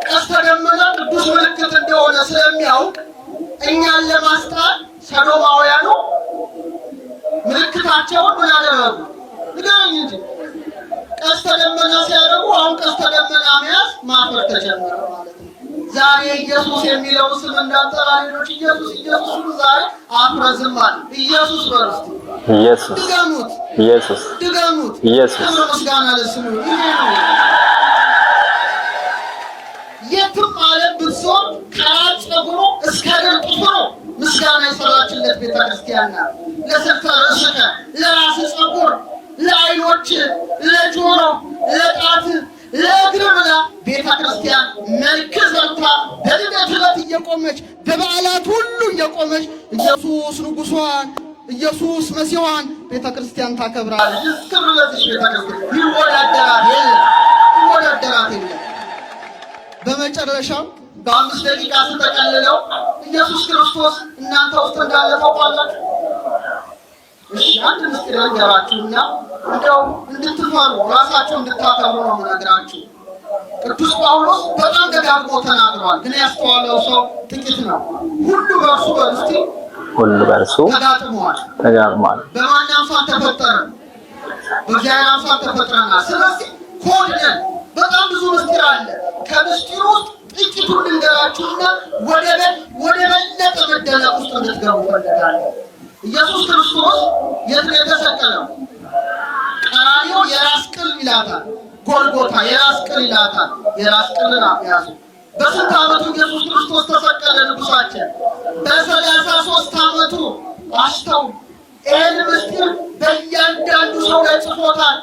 ቀስተ ደመና ቅዱስ ምልክት እንደሆነ ስለሚያውቅ እኛን ለማስጣል ሰዶማውያኑ ምልክታቸውን ምን አደረጉ ንገረኝ እንጂ ቀስተ ደመና ሲያደርጉ አሁን ቀስተ ደመና መያዝ ማፈር ተጀመረ ማለት ነው። ዛሬ ኢየሱስ የሚለው ስም እንዳጠራ ሌሎች ኢየሱስ ሁሉ ዛሬ አፍረዝማል። ኢየሱስ በርስቱ ኢየሱስ ድገሙት፣ ኢየሱስ ድገሙት። ኢየሱስ ምስጋና ለስሙ። ይሄ ነው የትም ዓለም ብትዞር ከራስ ጸጉሩ እስከ እግር ጥፍሩ ምስጋና የሰራችለት ቤተክርስቲያን ናት። ለስልተ ርእስከ ለራስ ጸጉር፣ ለዓይኖች፣ ለጆሮ፣ ለጣት፣ ለእግር ብላ ቤተክርስቲያን መልክ ዘርታ በልደት ዕለት እየቆመች በበዓላት ሁሉ እየቆመች ኢየሱስ ንጉሷን ኢየሱስ መሲዋን ቤተክርስቲያን ታከብራለች። እስከምለትሽ ቤተክርስቲያን ይወዳደራት የለም። በመጨረሻው በ5 ደቂቃ ተጠቅልለው ኢየሱስ ክርስቶስ እናንተ ውስጥ እንዳለ ታውቃላችሁ። እሺ አንድ ምስጢር ልንገራችሁና እንደው እንድትፈሩ ራሳችሁ እንድታከብሩ ነው የምነግራችሁ። ቅዱስ ጳውሎስ በጣም ደጋግሞ ተናግሯል፣ ግን ያስተዋለው ሰው ጥቂት ነው። ሁሉ በእርሱ ተጋጥሟል። በማን አምሳል ተፈጠረ? በእግዚአብሔር አምሳል ተፈጥረናል። ስለዚህ ኮድ ነን። በጣም ብዙ ምስጢር አለ። ከምስጢሩ ውስጥ ጥቂቱን ልንገራችሁና ወደ በለጠ መደነቅ ውስጥ እንድትገቡ ፈልጋለሁ። ኢየሱስ ክርስቶስ የት ነው የተሰቀለው? ቀራንዮ የራስ ቅል ይላታል፣ ጎልጎታ የራስ ቅል ይላታል። የራስ ቅልን ያዙ። በስንት ዓመቱ ኢየሱስ ክርስቶስ ተሰቀለ? ንጉሳችን በ33 ዓመቱ። አስተውሉ። ይህን ምስጢር በእያንዳንዱ ሰው ላይ ጽፎታል።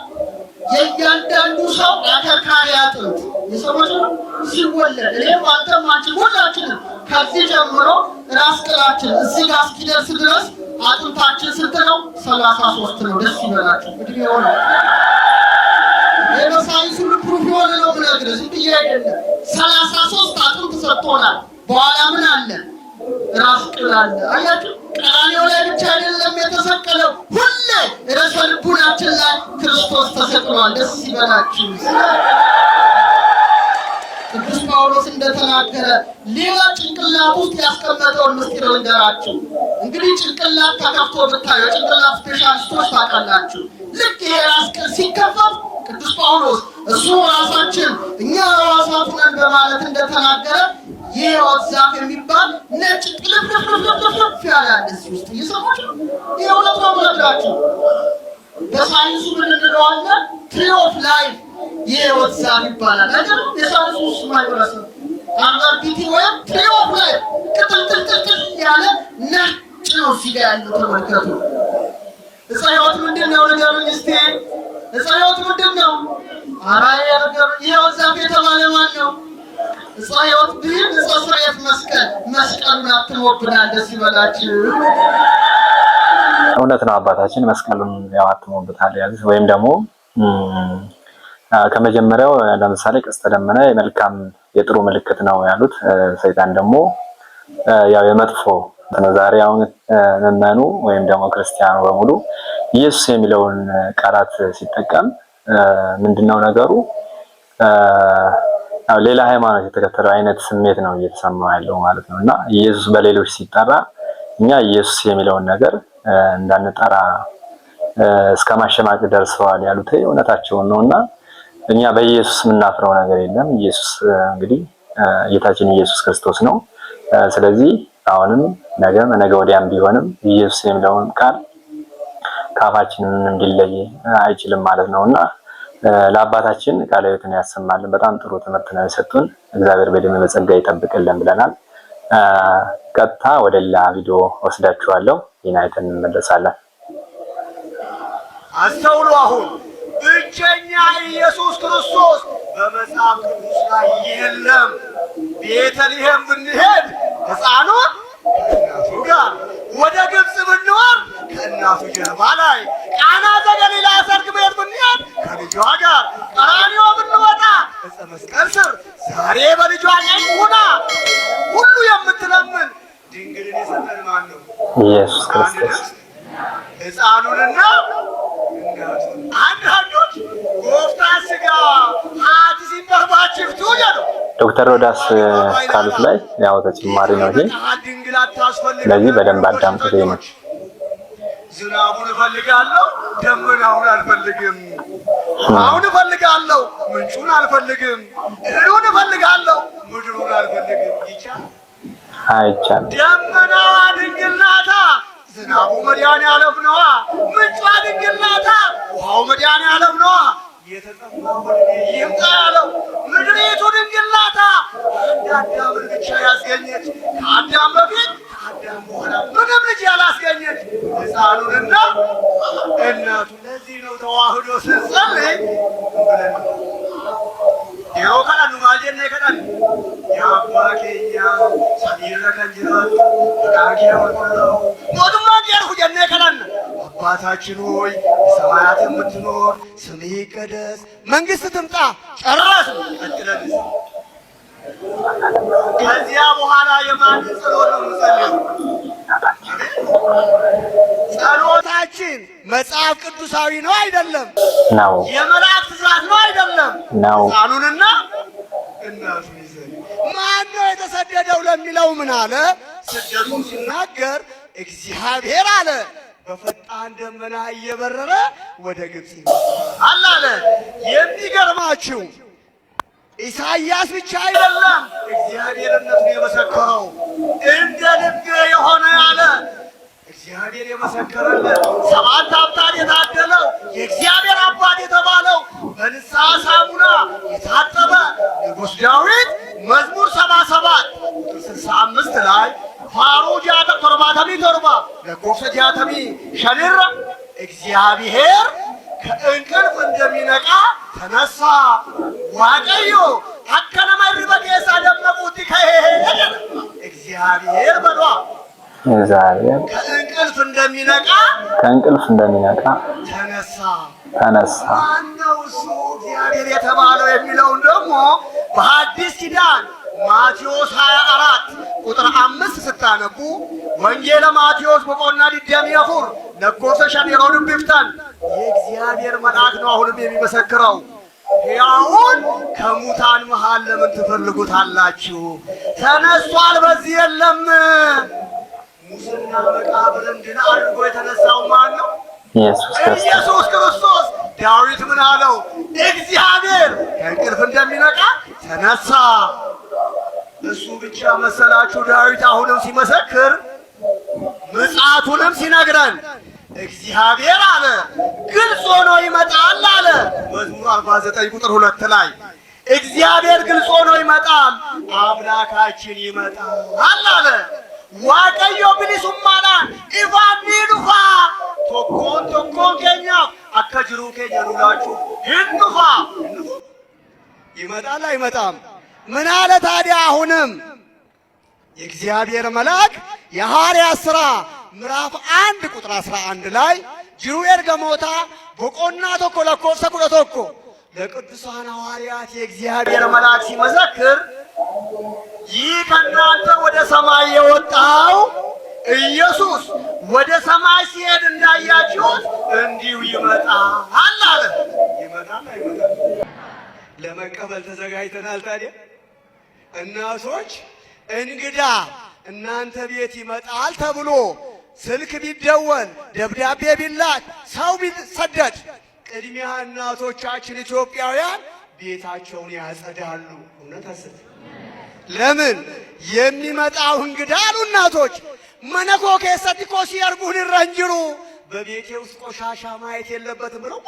የእያንዳንዱ ሰው አከርካሪ አጥንት የሰዎች ሲወለድ እኔም አንተም አንቺም ሁላችንም ከዚህ ጀምሮ ራስ ቅላችን እዚህ ጋር እስኪደርስ ድረስ አጥንታችን ስንት ነው? 33 ነው። ደስ ይበላችሁ። እድሜው ነው የሳይንስ ሁሉ ፕሩፍ የሆነ ነው የምነግርህ። ዝም ብዬ አይደለም። 33 አጥንት ሰጥቶናል። በኋላ ምን አለ? ራስ ቅል አለ። አያችሁ፣ ቀራንዮ ላይ ብቻ አይደለም የተሰቀለው፣ ሁሌ ርዕሰ ልቡናችን ላይ ክርስቶስ ተሰቅሏል። ደስ ይበላችሁ። ቅዱስ ጳውሎስ እንደተናገረ ሌላ ጭንቅላት ውስጥ ያስቀመጠውን ምስጢር ልንገራችሁ። እንግዲህ ጭንቅላት ተከፍቶ ብታዩ የጭንቅላት ስፔሻሊስቶች ታውቃላችሁ። ልክ ይሄ ራስ ቅል ሲከፈት ቅዱስ ጳውሎስ እሱ ራሳችን እኛ ራሳቱ ነን በማለት እንደተናገረ የሕይወት ዛፍ የሚባል ነጭ ጥልፍልፍልፍልፍ ያለ እዚህ ውስጥ እየሰማችሁ የእውነት ነው የምነግራችሁ። በሳይንሱ ምን እንለዋለን? ትሪ ኦፍ ላይፍ የሕይወት ዛፍ ይባላል። አይደለም? የሳይንሱ ውስጥ ማይወረሰብ አንጋቢቲ ወይም ትሪ ኦፍ ላይፍ ቅጥልጥልጥል ያለ ነጭ ነው እዚህ ጋር ያለው። ተመልከቱ። ዕፀ ሕይወት ምንድን ነው ንገሩኝ እስቲ። ዕፀ ሕይወት ምንድን ነው? አራያ ነገሩ የሕይወት ዛፍ የተባለ ማን ነው? ዕፀ ሕይወት ቢል ዕፀ ስርየት መስቀሉን አትሞብናል። ደስ ይበላችሁ። እውነት ነው አባታችን መስቀሉን ያዋትሙበታል ያሉት። ወይም ደግሞ ከመጀመሪያው ለምሳሌ ቀስተ ደመና የመልካም የጥሩ ምልክት ነው ያሉት። ሰይጣን ደግሞ ያው የመጥፎ ነው። ዛሬ አሁን ምዕመኑ ወይም ደግሞ ክርስቲያኑ በሙሉ ኢየሱስ የሚለውን ቃላት ሲጠቀም ምንድነው ነገሩ? ሌላ ሃይማኖት የተከተለ አይነት ስሜት ነው እየተሰማው ያለው ማለት ነው። እና ኢየሱስ በሌሎች ሲጠራ እኛ ኢየሱስ የሚለውን ነገር እንዳንጠራ እስከ ማሸማቅ ደርሰዋል ያሉት እውነታቸውን ነውና እኛ በኢየሱስ የምናፍረው ነገር የለም። ኢየሱስ እንግዲህ ጌታችን ኢየሱስ ክርስቶስ ነው። ስለዚህ አሁንም ነገ ወዲያም ቢሆንም ኢየሱስ የሚለውን ቃል ከአፋችን እንዲለይ አይችልም ማለት ነውና ለአባታችን ቃለ ሕይወትን ያሰማልን። በጣም ጥሩ ትምህርት ነው የሰጡን። እግዚአብሔር በደም በጸጋ ይጠብቅልን ብለናል። ቀጥታ ወደ ሌላ ቪዲዮ ወስዳችኋለሁ። ይህን አይተን እንመለሳለን። አስተውሉ። አሁን ብቸኛ ኢየሱስ ክርስቶስ በመጽሐፍ ቅዱስ ላይ የለም። ቤተልሔም ብንሄድ ሕፃኑ ከእናቱ ጋር፣ ወደ ግብፅ ብንወር ከእናቱ ጀርባ ላይ፣ ቃና ዘገሊላ ሰርግ ቤት ብንሄድ ከልጇ ጋር፣ ቀራንዮ ብንወጣ ዕፀ መስቀል ስር ዛሬ በልጇ ቀኝ ሆና ሁሉ የምትለምን ድንግልን የሰጠን ማን ነው? ኢየሱስ ክርስቶስ። ሕፃኑንና እናቱን አንዳንዶች ጎፍታ ስጋ ሀት ሲበርባችፍቱ ያሉ ዶክተር ሮዳስ ካሉት ላይ ያው ተጨማሪ ነው ይሄ። ስለዚህ በደንብ አዳምጡት። ይሄ ነው ዝናቡን እፈልጋለሁ፣ ደመናውን አልፈልግም። አሁን እፈልጋለሁ፣ ምንጩን አልፈልግም። እህሉን እፈልጋለሁ፣ ምድሩን አልፈልግም። ይቻል አይቻልም። ደመናዋ ድንግል ናታ፣ ዝናቡ መድኃኔዓለም ነዋ። ምንጯ ድንግል ናታ፣ ውሃው መድኃኔዓለም ነዋ። የተጠማው ይምጣ ያለው ምድሪቱ ድንግል ናታ። አንድ አዳምን ብቻ ያስገኘች፣ ከአዳም በፊት ከአዳም በኋላ ምንም ልጅ ያላስገኘች ሕፃኑንና እናቱ። ለዚህ ነው ተዋህዶ ስንጸልይ ብለን ዲሮ ከዳኑ ማልጀነ ከዳን የአባ ኬኛ ሰሚረ ከንጅራት ቃርኪያ ወልቆላው ሞቱማ ጀርሁ ጀነ ከዳን አባታችን ሆይ በሰማያት የምትኖር ስምህ ይቀደስ፣ መንግስት ትምጣ። ጨረስ ቀጥለን ከዚያ በኋላ የማን ጸሎት ነው የምንጸልየው? ጸሎታችን መጽሐፍ ቅዱሳዊ ነው አይደለም? ነው። የመላእክት ትእዛዝ ነው አይደለም? ነው። ሕፃኑንና እናቱን ይዘን ማን ነው የተሰደደው ለሚለው ምን አለ? ስደቱን ሲናገር እግዚአብሔር አለ በፈጣን ደመና እየበረረ ወደ ግብፅ ይመጣል አለ። የሚገርማችሁ ኢሳይያስ ብቻ አይደለም እግዚአብሔርነቱን የመሰከረው፣ እንደ ልቤ የሆነ ያለ እግዚአብሔር የመሰከረለት 7 ሀብታት የታደለው የእግዚአብሔር አባት የተባለው በንስሐ ሳሙና የታጠበ ንጉሥ ዳዊት መዝሙር 77 ቁጥር 65 ላይ ፋሩ ጃተ ቶርባተሚ ቶርባ ለኮሰ ጃተሚ ሸኒራ እግዚአብሔር ከእንቅልፍ እንደሚነቃ ተነሳ። ዋቀዮ አከነማ ሪበኬሳ ደመቁቲ ከሄሄ እግዚአብሔር በሏ ከእንቅልፍ እንደሚነቃ ተነሳ። ማነው እሱ እግዚአብሔር የተባለው የሚለውን ደግሞ በሐዲስ ኪዳን ማቴዎስ 24 ቁጥር 5 ስታነቡ ወንጌለ ማቴዎስ በቆና ዲደም ያፉር ለኮሰ ሸኔሮ ድብፍታን የእግዚአብሔር መልአክ ነው አሁንም የሚመሰክረው። ሕያውን ከሙታን መሃል ለምን ትፈልጉታላችሁ? ተነሷል፣ በዚህ የለም። ሙስና መቃብርን ድል አድርጎ የተነሳው ማን ነው? ኢየሱስ ክርስቶስ። ዳዊት ምን አለው? እግዚአብሔር ከእንቅልፍ እንደሚነቃ ተነሳ። እሱ ብቻ መሰላችሁ? ዳዊት አሁንም ሲመሰክር ምጽአቱንም ሲነግረን እግዚአብሔር አለ ግልጽ ሆኖ ይመጣል አለ። መዝሙር 49 ቁጥር 2 ላይ እግዚአብሔር ግልጽ ሆኖ ይመጣል፣ አምላካችን ይመጣል አለ። ዋቀዮ ብሊሱማና ኢቫኒዱፋ ቶኮን ኬኛ አከጅሩ ኬኛ ኑላችሁ ህንዱፋ ይመጣል አይመጣም? ምን አለ ታዲያ? አሁንም የእግዚአብሔር መልአክ የሐዋርያት ሥራ ምዕራፍ 1 ቁጥር 11 ላይ ጅሩ ኤርገሞታ በቆና ቶኮ ለኮሰ ኩለ ቶኮ ለቅዱሳን ሐዋርያት የእግዚአብሔር መልአክ ሲመሰክር ይህ ከእናንተ ወደ ሰማይ የወጣው ኢየሱስ ወደ ሰማይ ሲሄድ እንዳያችሁት እንዲሁ ይመጣል አለ። ይመጣል አይመጣም? ለመቀበል ተዘጋጅተናል። ታዲያ እናቶች እንግዳ እናንተ ቤት ይመጣል ተብሎ ስልክ ቢደወል ደብዳቤ ቢላክ ሰው ቢሰደድ ቅድሚያ እናቶቻችን ኢትዮጵያውያን ቤታቸውን ያጸዳሉ። እውነት አስት ለምን የሚመጣው እንግዳ አሉ እናቶች መነኮ ከሰት ኮሲ ያርጉን ይረንጅሩ በቤቴ ውስጥ ቆሻሻ ማየት የለበትም ብለው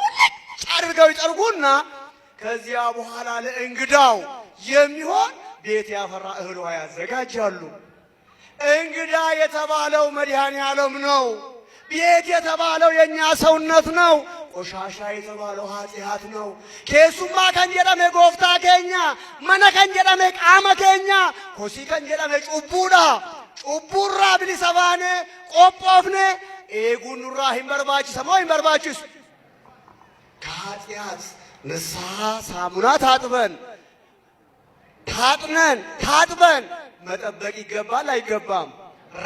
አድርገው ይጠርጉና ከዚያ በኋላ ለእንግዳው የሚሆን ቤት ያፈራ እህል ውሃ ያዘጋጃሉ። እንግዳ የተባለው መድኃኔዓለም ነው። ቤት የተባለው የኛ ሰውነት ነው። ቆሻሻ የተባለው ኃጢአት ነው። ኬሱማ ከንጀደሜ ጎፍታ ኬኛ መነ ከንጀደሜ ቃመ ኬኛ ኮሲ ከንጀደሜ ጩቡዳ ጩቡራ ብሊሰባኔ ቆጶፍኔ ኤጉኑራ ሂንበርባችሰሞ ሂንበርባችሱ ከኃጢአት ንስሐ ሳሙና ታጥበን መጠበቅ ይገባል አይገባም?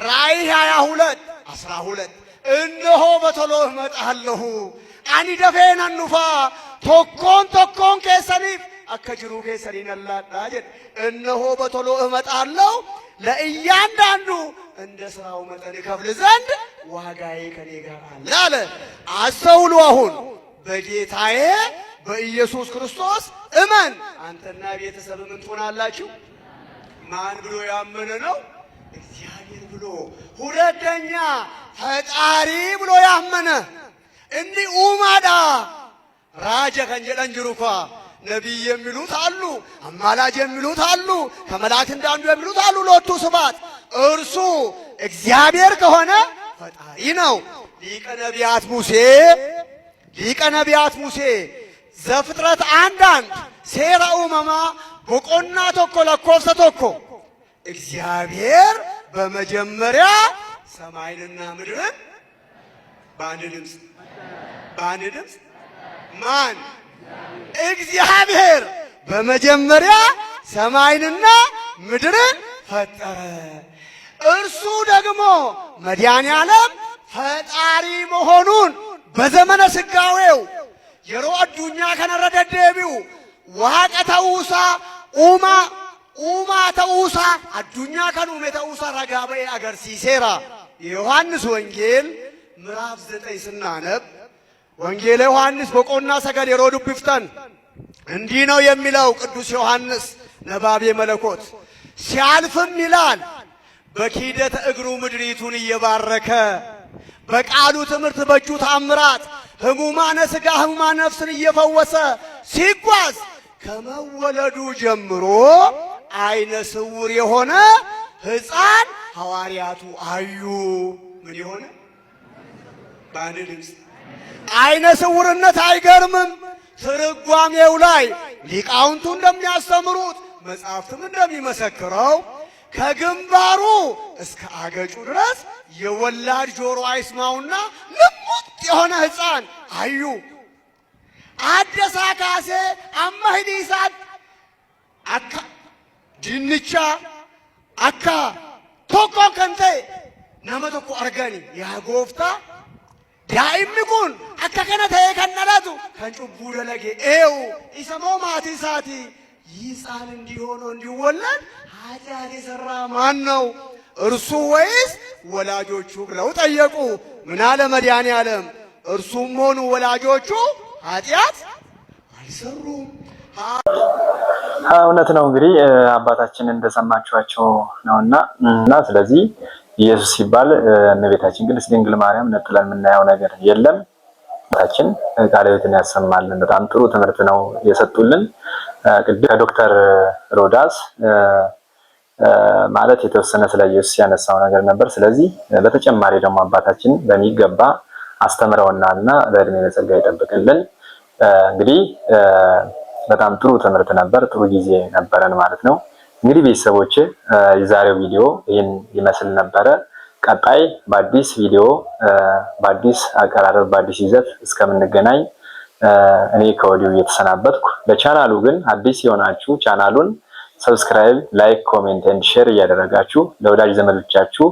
ራእይ 22:12 እነሆ በቶሎ እመጣለሁ አኒ ደፌን አንፋ ቶኮን ኬሰኒፍ አከጅሩ ኬሰኒን አላዳ ጀድ እነሆ በቶሎ እመጣለሁ ለእያንዳንዱ እንደ ስራው መጠን ይከፍል ዘንድ ዋጋዬ ከኔ ጋር አለ። አስተውሉ። አሁን በጌታዬ በኢየሱስ ክርስቶስ እመን፣ አንተና ቤተሰብ ምን ትሆናላችሁ? ማን ብሎ ያመነ ነው? እግዚአብሔር ብሎ። ሁለተኛ ፈጣሪ ብሎ ያመነ እንዲህ ኡማዳ ራጀ ከንጀለን ጅሩኳ ነቢይ የሚሉት አሉ፣ አማላጅ የሚሉት አሉ፣ ከመላእክት እንዳንዱ የሚሉት አሉ። ሎቱ ስብሐት እርሱ እግዚአብሔር ከሆነ ፈጣሪ ነው። ሊቀ ነቢያት ሙሴ ዘፍጥረት 1 ሴራ ኡመማ ቦቆና ቶኮ ለኮፍሰ ቶኮ እግዚአብሔር በመጀመሪያ ሰማይንና ምድርን በአንድ ድምፅ ማን? እግዚአብሔር በመጀመሪያ ሰማይንና ምድርን ፈጠረ። እርሱ ደግሞ መድኃኔ ዓለም ፈጣሪ መሆኑን በዘመነ ስጋዌው የሮ አዱኛ ከነረደደቢው ዋቀ ተውሳ ኡማ ተውሳ አዱኛ ከኑሜ ተውሳ ረጋበኤ አገርሲሴራ። የዮሐንስ ወንጌል ምዕራፍ 9 ስናነብ ወንጌለ ዮሐንስ በቆና ሰገድ የሮ ዱብፍተን እንዲህ ነው የሚለው ቅዱስ ዮሐንስ ነባቤ መለኮት ሲያልፍም ይላል በኪደተ እግሩ ምድሪቱን እየባረከ በቃሉ ትምህርት በእጁ ታምራት ሕሙማነ ሥጋ ሕሙማነ ነፍስን እየፈወሰ ሲጓዝ ከመወለዱ ጀምሮ አይነ ስውር የሆነ ሕፃን ሐዋርያቱ አዩ። ምን የሆነ? በአንድ ድምፅ አይነ ስውርነት አይገርምም። ትርጓሜው ላይ ሊቃውንቱ እንደሚያስተምሩት መጽሐፍትም እንደሚመሰክረው ከግንባሩ እስከ አገጩ ድረስ የወላድ ጆሮ አይስማውና ልሙጥ የሆነ ሕፃን አዩ። አደሳ ካሴ አማህዲሳት አካ ድንቻ አካ ቶኮ ከንቴ ነመ ቶኮ አርጋኒ ያጎፍታ ዳኢምኒ ኩን አካ ከነ ተኤ ከነላቱ ከንጩቡ ደለጌ ኤው ኢሰሞ ማቲ ሳቲ ይህፃን እንዲሆኖ እንዲወለድ ኃጢአት የሠራ ማን ነው? እርሱ ወይስ ወላጆቹ ብለው ጠየቁ። ምን አለ መድኃኔ ዓለም? እርሱም ሆኑ ወላጆቹ ኃጢአት አልሰሩም። እውነት ነው። እንግዲህ አባታችን እንደሰማችኋቸው ነውና ስለዚህ ኢየሱስ ሲባል እመቤታችን ቅድስት ድንግል ማርያም ነጥለን የምናየው ነገር የለም። አባታችን ቃለ ሕይወትን ያሰማልን። በጣም ጥሩ ትምህርት ነው የሰጡልን። ከዶክተር ሮዳስ ማለት የተወሰነ ስለ ኢየሱስ ያነሳው ነገር ነበር። ስለዚህ በተጨማሪ ደግሞ አባታችን በሚገባ አስተምረውናልና በእድሜ በጸጋ ይጠብቅልን። እንግዲህ በጣም ጥሩ ትምህርት ነበር፣ ጥሩ ጊዜ ነበረን ማለት ነው። እንግዲህ ቤተሰቦቼ የዛሬው ቪዲዮ ይህን ይመስል ነበረ። ቀጣይ በአዲስ ቪዲዮ፣ በአዲስ አቀራረብ፣ በአዲስ ይዘት እስከምንገናኝ እኔ ከወዲሁ እየተሰናበትኩ፣ ለቻናሉ ግን አዲስ የሆናችሁ ቻናሉን ሰብስክራይብ፣ ላይክ፣ ኮሜንት ኤንድ ሼር እያደረጋችሁ ለወዳጅ ዘመዶቻችሁ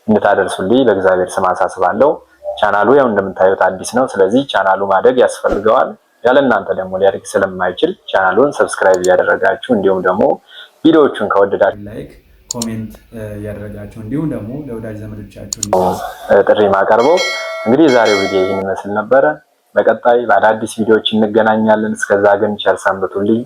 እንድታደርሱልኝ በእግዚአብሔር ስም አሳስባለሁ። ቻናሉ ያው እንደምታዩት አዲስ ነው። ስለዚህ ቻናሉ ማደግ ያስፈልገዋል። ያለ እናንተ ደግሞ ሊያድግ ስለማይችል ቻናሉን ሰብስክራይብ እያደረጋችሁ እንዲሁም ደግሞ ቪዲዮዎቹን ከወደዳችሁ ላይክ፣ ኮሜንት እያደረጋችሁ እንዲሁም ደግሞ ለወዳጅ ዘመዶቻችሁ ጥሪ ማቀርበው። እንግዲህ የዛሬው ቪዲዮ ይህን ይመስል ነበረ። በቀጣይ በአዳዲስ ቪዲዮዎች እንገናኛለን። እስከዛ ግን ቸር ሰንብቱልኝ።